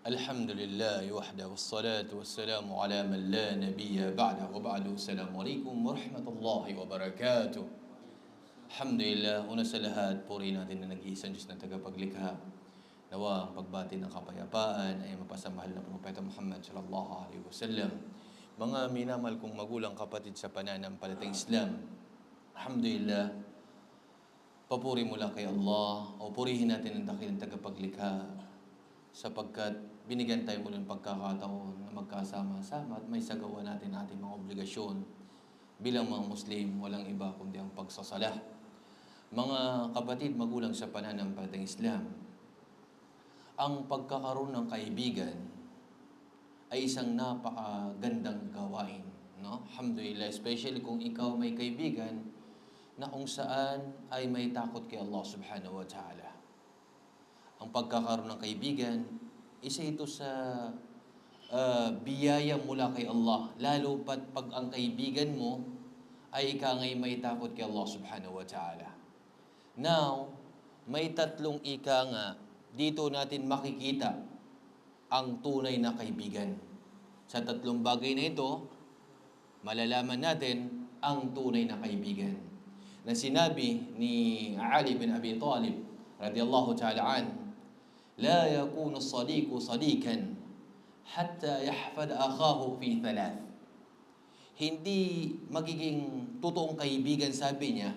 Alhamdulillah wahda wassalatu wassalamu ala man la nabiyya ba'da wa ba'du. Assalamualaikum warahmatullahi wabarakatuh. Alhamdulillah, una sa lahat, puri natin na nag-iisang Diyos na tagapaglikha. Nawa ang pagbati ng kapayapaan ay mapasamahal na Propeta Muhammad sallallahu alaihi wasallam. Mga minamahal kong magulang, kapatid sa pananampalatayang Islam, alhamdulillah, papuri mula kay Allah, o purihin natin ang dakilang tagapaglikha sapagkat binigyan tayo muli ng pagkakataon na magkasama-sama at may sagawa natin ating mga obligasyon bilang mga Muslim, walang iba kundi ang pagsasala. Mga kapatid, magulang sa pananampalatayang Islam, ang pagkakaroon ng kaibigan ay isang napakagandang gawain, no? Alhamdulillah, especially kung ikaw may kaibigan na kung saan ay may takot kay Allah subhanahu wa ta'ala. Ang pagkakaroon ng kaibigan, isa ito sa biyaya mula kay Allah. Lalo pat pag ang kaibigan mo ay ika ngay may takot kay Allah subhanahu wa ta'ala. Now, may tatlong ika nga dito natin makikita ang tunay na kaibigan. Sa tatlong bagay na ito, malalaman natin ang tunay na kaibigan. Na sinabi ni Ali bin Abi Talib radiyallahu ta'ala an, لا يكون الصديق صديقا حتى يحفظ أخاه في ثلاث. Hindi magiging totoong kaibigan, sabi niya.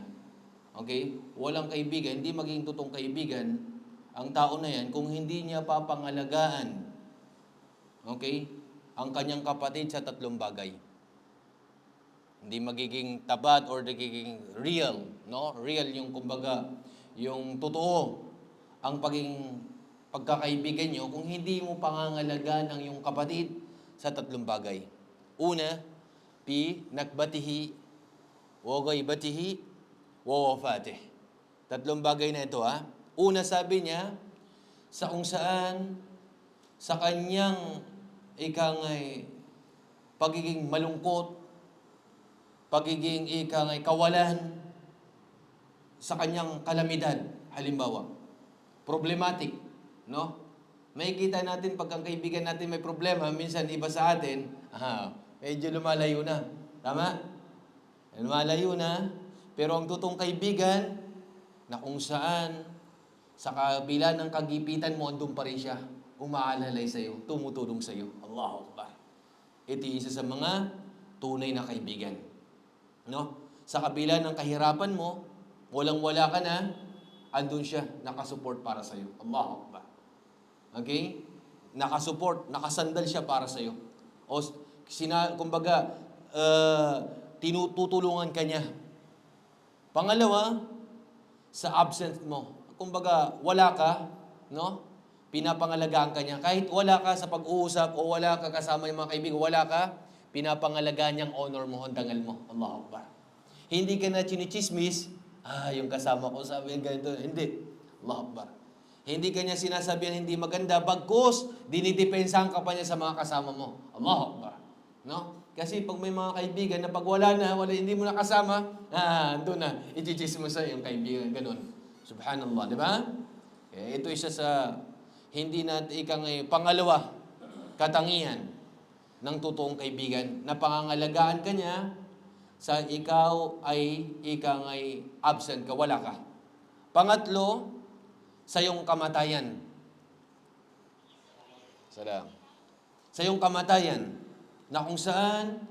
Okay? Walang kaibigan, hindi magiging totoong kaibigan ang tao na yan kung hindi niya papangalagaan, okay, ang kanyang kapatid sa tatlong bagay. Hindi magiging tapat or nagiging real, no? Real yung kumbaga, yung totoo ang pagkakaibigan nyo kung hindi mo pangangalagaan ang iyong kapatid sa tatlong bagay. Una, nakbatihi, wa ghaibatihi, wa wafatih. Tatlong bagay na ito, ha. Una, sabi niya, sa kung saan, sa kanyang ikangay pagiging malungkot, pagiging ikangay kawalan, sa kanyang kalamidad, halimbawa, problematic, no? May kita natin pag ang kaibigan natin may problema, minsan iba sa atin, medyo lumalayo na. Tama? Lumalayo na. Pero ang totoong kaibigan, na kung saan, sa kabila ng kagipitan mo, andun pa rin siya. Umaalalay sa'yo, tumutulong sa'yo. Allahu Akbar. Ito isa sa mga tunay na kaibigan. No? Sa kabila ng kahirapan mo, walang-wala ka na, andun siya, nakasupport para sa'yo. Allahu Akbar. Okay? Nakasupport, nakasandal siya para sa'yo. O, kumbaga, tinutulungan ka niya. Pangalawa, sa absence mo. Kumbaga, wala ka, no? Pinapangalagaan ka niya. Kahit wala ka sa pag-uusap o wala ka kasama ng mga kaibigan, wala ka, pinapangalagaan niyang honor mo, ang dangal mo. Allahu Akbar. Hindi ka na chinichismis, yung kasama ko sabi ganito. Hindi. Allahu Akbar. Hindi kanya sinasabihan hindi maganda, bagkus dinidepensahan ka pa niya sa mga kasama mo. Allahu Akbar. No? Kasi pag may mga kaibigan na pag wala na, hindi mo na kasama, doon na, i-chis mo sa yung kaibigan, ganun. Subhanallah, di ba? Ito isa sa hindi natin pangalawa, katangian ng totoong kaibigan na pangangalagaan ka niya sa ikaw ay absent ka, wala ka. Pangatlo, sa iyong kamatayan. Salam. Sa iyong kamatayan, na kung saan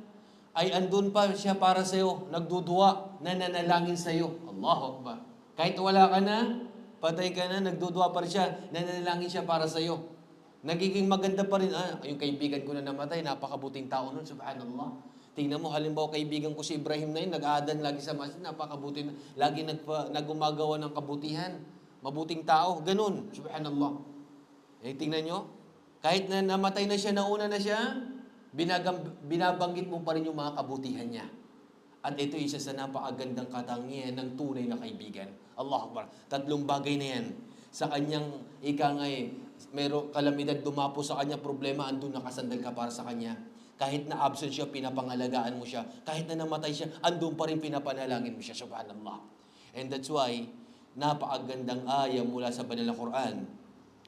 ay andun pa siya para sa iyo, nagdudua, nananalangin sa iyo. Allahu Akbar. Kahit wala ka na, patay ka na, nagdudua pa rin siya, nananalangin siya para sa iyo. Nagiging maganda pa rin, yung kaibigan ko na namatay, napakabuting tao nun, subhanallah. Tingnan mo, halimbawa kaibigan ko si Ibrahim na yun, nag-aadan lagi sa masjid, napakabuti, lagi nagumagawa ng kabutihan. Mabuting tao, ganun, subhanallah. Tingnan nyo, kahit na namatay na siya, nauna na siya, binabanggit mo pa rin yung mga kabutihan niya. At ito isa sa napakagandang katangian ng tunay na kaibigan. Allahu Akbar. Tatlong bagay na yan. Sa kanyang merong kalamidad dumapo sa kanya, problema, andun nakasandal ka para sa kanya. Kahit na absent siya, pinapangalagaan mo siya. Kahit na namatay siya, andun pa rin pinapanalangin mo siya. Subhanallah. And that's why, napakagandang aya mula sa Banal na Quran.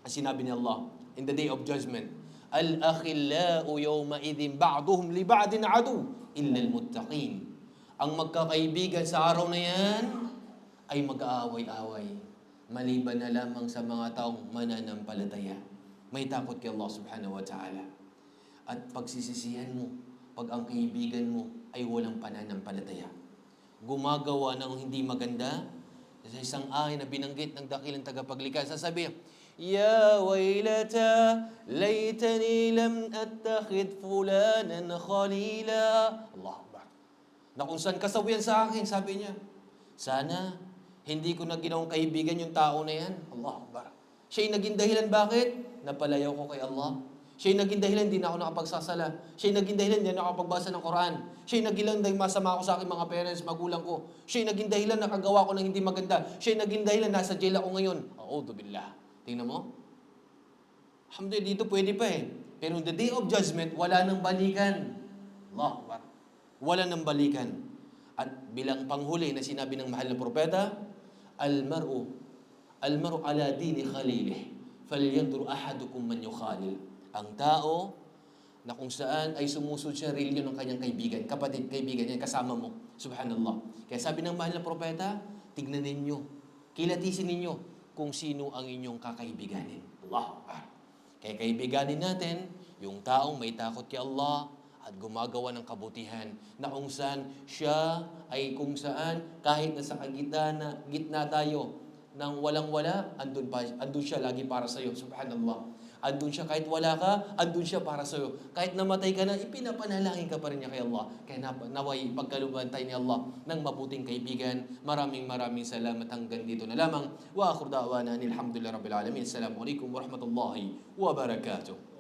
Sinabi ni Allah, in the day of judgment. Al-akhillau yawma idhin ba'duhum li ba'din adu illa al-muttaqin. Ang magkakaibigan sa araw na yan ay mag-aaway-away. Maliban na lamang sa mga taong mananampalataya. May takot kay Allah subhanahu wa ta'ala. At pagsisisihan mo, pag ang kaibigan mo ay walang pananampalataya. Gumagawa ng hindi maganda, sa isang ay na binanggit ng dakilang tagapaglikha, sasabihin, Ya waylata, laytani lam attakhid fulanan khalila. Allah Akbar. Na kung saan kasawian sa akin, sabi niya, sana hindi ko na ginawang kaibigan yung tao na yan. Allah Akbar. Siya'y naging dahilan bakit? Napalayaw ko kay Allah. Siya'y naging dahilan, hindi na ako nakapagsasala. Siya'y naging dahilan, hindi na ako nakapagbasa ng Quran. Siya'y naging dahilan, masama ako sa aking mga parents, magulang ko. Siya'y naging dahilan, nakagawa ko ng hindi maganda. Siya'y naging dahilan, nasa jail ako ngayon. A'udhu billah. Tingnan mo. Alhamdulillah, dito pwede pa eh. Pero in the day of judgment, wala nang balikan. Allah Akbar. Wala nang balikan. At bilang panghuli na sinabi ng mahal na propeta, Al-mar'u ala dini khalilih. Falyandur ahadukum man yukhalil. Ang tao na kung saan ay sumusunod siya reliyon ng kanyang kaibigan, kapatid, kaibigan yan, kasama mo. Subhanallah. Kaya sabi ng mahal na propeta, tignan ninyo, kilatisin ninyo kung sino ang inyong kakaibiganin. Allah. Kaya kaibiganin natin yung taong may takot kay Allah at gumagawa ng kabutihan na kung saan siya ay kung saan kahit nasa gitna tayo nang walang-wala, andun siya lagi para sa iyo. Subhanallah. Andun siya kahit wala ka, andun siya para sa iyo. Kahit namatay ka na, ipinapanalangin ka pa rin niya kay Allah. Kaya naway pagkalubhan tayo ni Allah ng mabuting kaibigan. Maraming salamat hanggang dito na lamang. Wa akhir da'wana alhamdulillah rabbil alamin. Assalamualaikum warahmatullahi wabarakatuh.